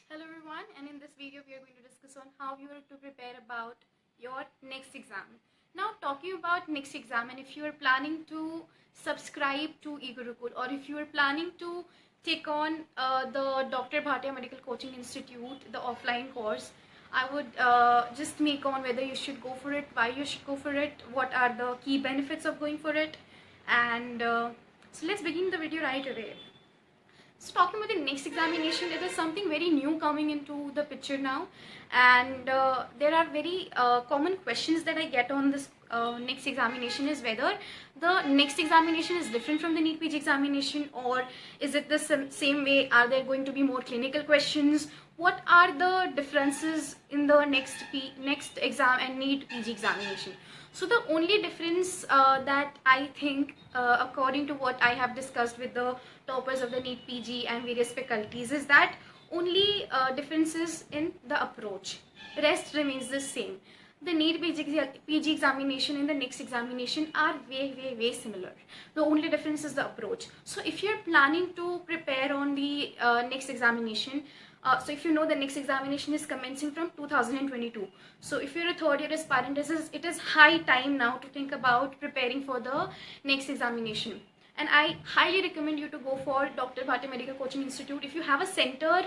Hello everyone, and in this video we are going to discuss on how you are to prepare about your next exam. Now talking about next exam, and if you are planning to subscribe to eGurukul, or if you are planning to take on the Dr. Bhatia Medical Coaching Institute, the offline course, I would just make on whether you should go for it, why you should go for it, what are the key benefits of going for it, and so let's begin the video right away. So talking about the next examination, it is something very new coming into the picture now, and there are very common questions that I get on this next examination is whether the next examination is different from the NEET PG examination, or is it the same way? Are there going to be more clinical questions? What are the differences in the next exam and NEET PG examination? So the only difference that I think, according to what I have discussed with the toppers of the NEET PG and various faculties, is that only differences in the approach. Rest remains the same. The NEET PG examination and the next examination are way similar. The only difference is the approach. So if you're planning to prepare on the next examination, so if you know, the next examination is commencing from 2022. So if you're a third year aspirant, it is high time now to think about preparing for the next examination. And I highly recommend you to go for Dr. Bhatia Medical Coaching Institute. If you have a center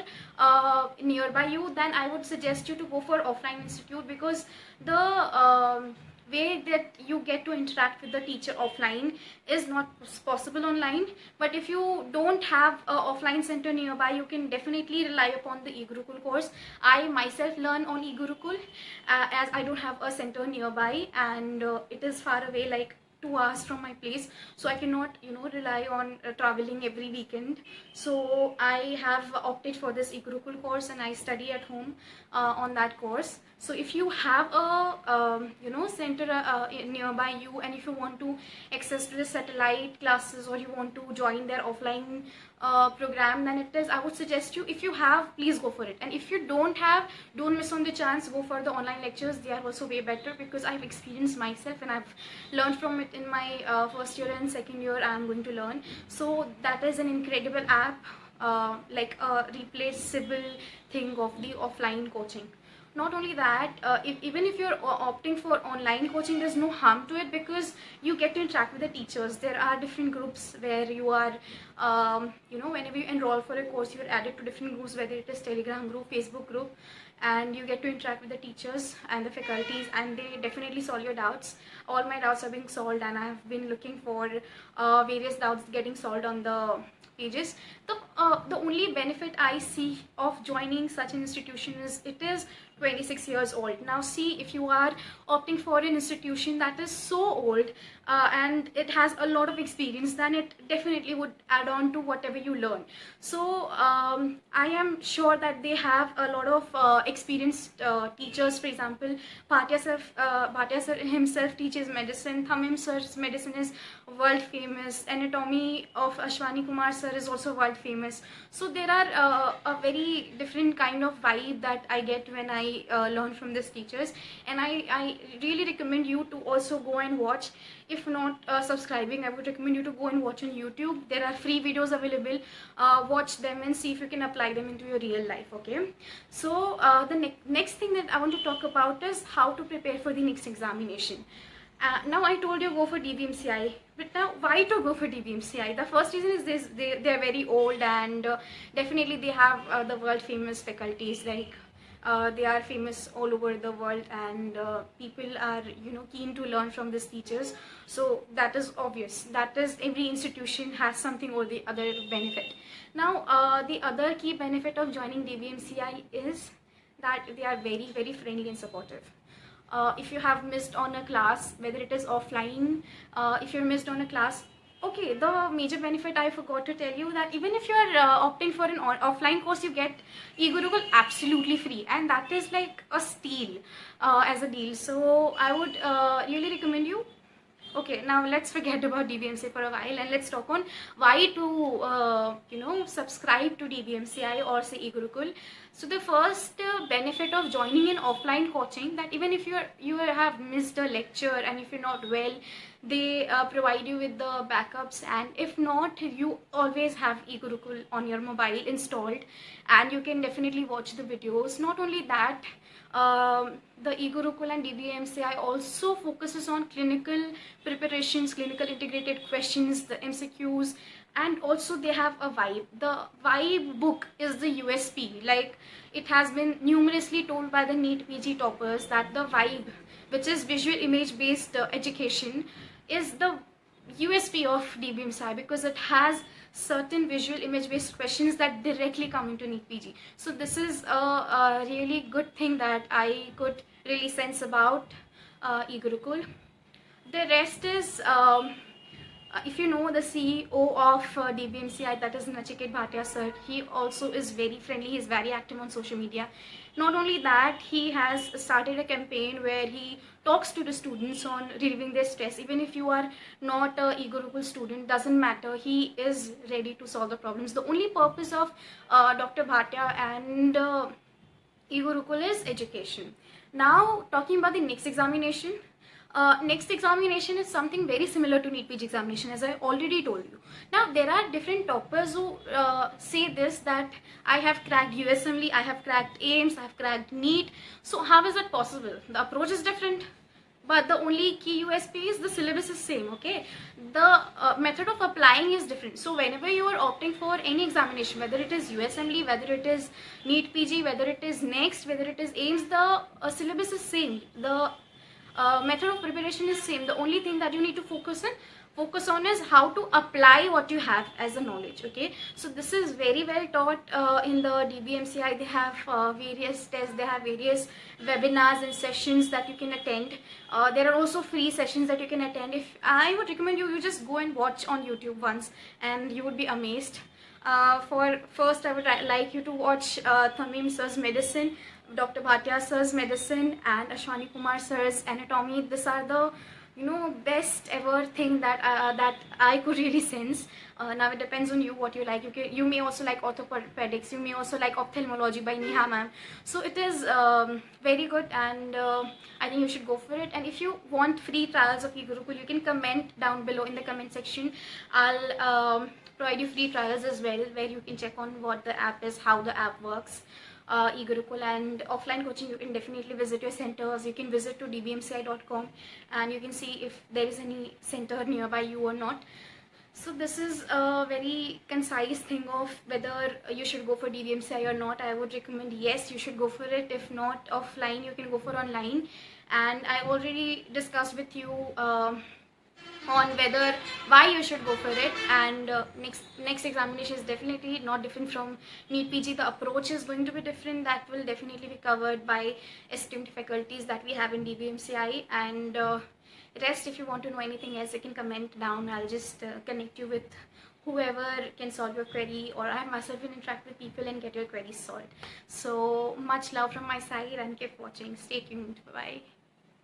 nearby you, then I would suggest you to go for offline institute, because the way that you get to interact with the teacher offline is not possible online. But if you don't have an offline center nearby, you can definitely rely upon the eGurukul course. I myself learn on eGurukul as I don't have a center nearby, and it is far away, like 2 hours from my place, so I cannot rely on traveling every weekend. So I have opted for this eGurukul course, and I study at home on that course. So if you have a center nearby you, and if you want to access to the satellite classes, or you want to join their offline program, then I would suggest you, if you have, please go for it. And if you don't have, don't miss on the chance, go for the online lectures. They are also way better, because I've experienced myself and I've learned from it in my first year and second year. I'm going to learn. So that is an incredible app, like a replaceable thing of the offline coaching. Not only that, even if you're opting for online coaching, there's no harm to it, because you get to interact with the teachers. There are different groups where you are, whenever you enroll for a course, you're added to different groups, whether it is Telegram group, Facebook group, and you get to interact with the teachers and the faculties, and they definitely solve your doubts. All my doubts are being solved, and I have been looking for various doubts getting solved on the pages. The only benefit I see of joining such an institution is it is 26 years old. Now see, if you are opting for an institution that is so old and it has a lot of experience, then it definitely would add on to whatever you learn. So I am sure that they have a lot of experienced teachers. For example, Bhatia sir himself teaches medicine. Thamim sir's medicine is world famous. Anatomy of Ashwani Kumar sir is also world famous. So there are a very different kind of vibe that I get when I learn from these teachers, and I really recommend you to also go and watch. If not subscribing, I would recommend you to go and watch on YouTube. There are free videos available. Watch them and see if you can apply them into your real life. Okay, so the next thing that I want to talk about is how to prepare for the next examination. Now I told you go for DBMCI, but now why to go for DBMCI? The first reason is this: they're very old, and definitely they have the world famous faculties. Like they are famous all over the world, and people are keen to learn from these teachers. So that is obvious. That is, every institution has something or the other benefit. Now the other key benefit of joining DBMCI is that they are very friendly and supportive. If you have missed on a class, whether it is offline, if you're missed on a class, okay, the major benefit I forgot to tell you, that even if you are opting for an offline course, you get eGurukul absolutely free, and that is like a steal as a deal. So I would really recommend you. Okay, now let's forget about DBMCI for a while, and let's talk on why to subscribe to DBMCI or say eGurukul. So the first benefit of joining an offline coaching, that even if you have missed a lecture and if you're not well, they provide you with the backups, and if not, you always have eGurukul on your mobile installed, and you can definitely watch the videos. Not only that, the eGurukul and DBMCI also focuses on clinical preparations, clinical integrated questions, the MCQs, and also they have a vibe. The vibe book is the USP. Like, it has been numerously told by the NEET PG toppers that the vibe, which is visual image based education, is the USP of DBMCI, because it has certain visual image based questions that directly come into NEET PG. So this is a really good thing that I could really sense about eGurukul. The rest is, if you know the CEO of DBMCI, that is Nachiket Bhatia sir, he also is very friendly, he's very active on social media. Not only that, he has started a campaign where he talks to the students on relieving their stress. Even if you are not a eGurukul student, doesn't matter, he is ready to solve the problems. The only purpose of Dr. Bhatia and eGurukul is education. Now, talking about the next examination. Next examination is something very similar to NEET PG examination, as I already told you. Now, there are different toppers who say this, that I have cracked USMLE, I have cracked AIIMS, I have cracked NEET. So how is it possible? The approach is different, but the only key USP is the syllabus is same, okay? The method of applying is different. So whenever you are opting for any examination, whether it is USMLE, whether it is NEET PG, whether it is NEXT, whether it is AIIMS, the syllabus is same. The method of preparation is same. The only thing that you need to focus on is how to apply what you have as a knowledge, okay? So this is very well taught in the DBMCI. They have various tests, they have various webinars and sessions that you can attend. There are also free sessions that you can attend. If I would recommend you just go and watch on YouTube once, and you would be amazed. For first, I would like you to watch Tamim sir's medicine, Dr. Bhatia sir's medicine, and Ashwani Kumar sir's anatomy. These are the best ever thing that I could really sense. Now it depends on you what you like. You may also like orthopedics, you may also like ophthalmology by Neha ma'am. So it is very good, and I think you should go for it. And if you want free trials of eGurukul, you can comment down below in the comment section. I'll provide you free trials as well, where you can check on what the app is, how the app works. eGurukul. And offline coaching, you can definitely visit your centers. You can visit to dbmci.com and you can see if there is any center nearby you or not. So this is a very concise thing of whether you should go for DBMCI or not. I would recommend yes, you should go for it. If not offline, you can go for online. And I already discussed with you on why you should go for it. And next examination is definitely not different from NEET PG. The approach is going to be different. That will definitely be covered by esteemed faculties that we have in DBMCI. And rest, if you want to know anything else, you can comment down. I'll just connect you with whoever can solve your query, or I myself will interact with people and get your queries solved. So much love from my side, and keep watching. Stay tuned. Bye bye.